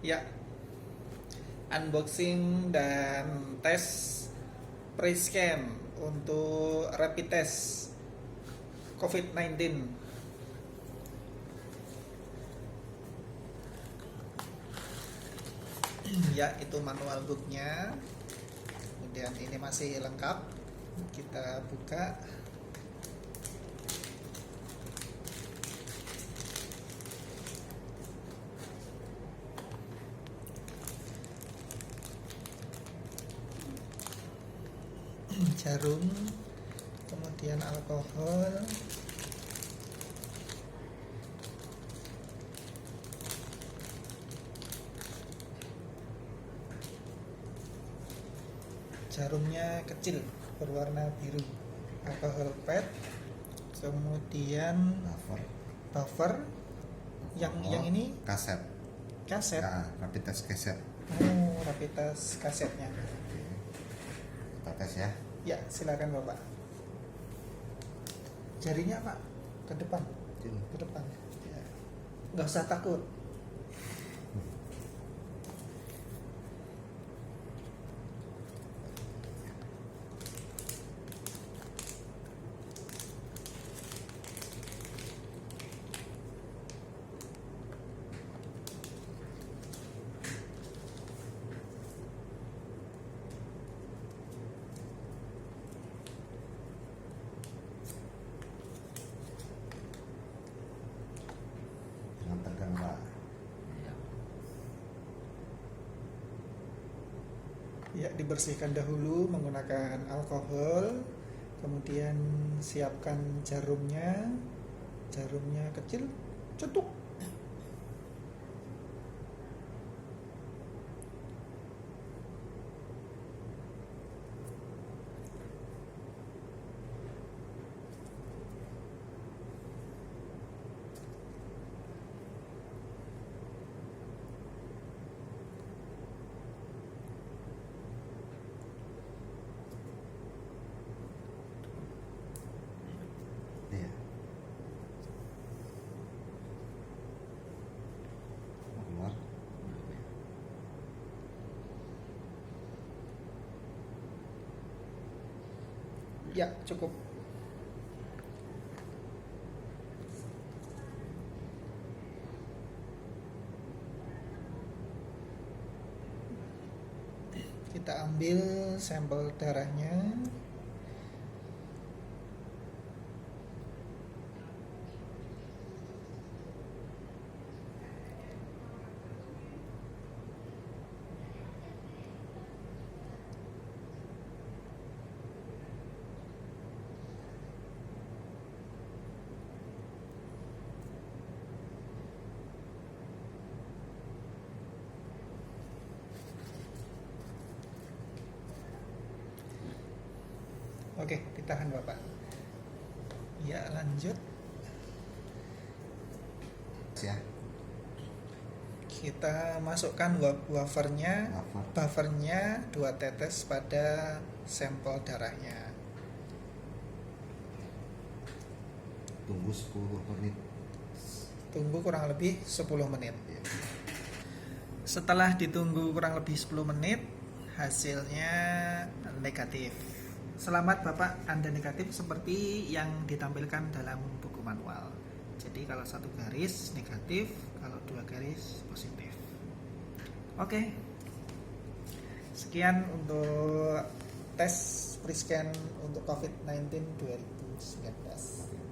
Ya, unboxing dan tes pre-scan untuk rapid test COVID-19. Ya, itu manual booknya. Kemudian ini masih lengkap. Kita buka. Jarum, kemudian alkohol, jarumnya kecil berwarna biru, alkohol pad, kemudian buffer yang ini kaset. kaset. Ya, rapid test kaset. Oh, rapid test kasetnya. Oke. Kita tes ya. Ya, silakan Bapak. Jarinya Pak ke depan, ke depan. Ya. Nggak usah takut. Jangan tegang, Pak. Ya, dibersihkan dahulu menggunakan alkohol. Kemudian siapkan jarumnya. Jarumnya kecil, cetuk. Iya. Keluar. Ya, cukup. Kita ambil sampel darahnya. Oke, ditahan Bapak. Ya, lanjut. Ya. Kita masukkan buffernya. Buffernya 2 tetes pada sampel darahnya. Tunggu 10 menit. Tunggu kurang lebih 10 menit. Ya. Setelah ditunggu kurang lebih 10 menit, hasilnya negatif. Selamat Bapak, Anda negatif seperti yang ditampilkan dalam buku manual. Jadi kalau 1 garis negatif, kalau 2 garis positif. Oke. Sekian untuk tes pre-scan untuk COVID-19 2019.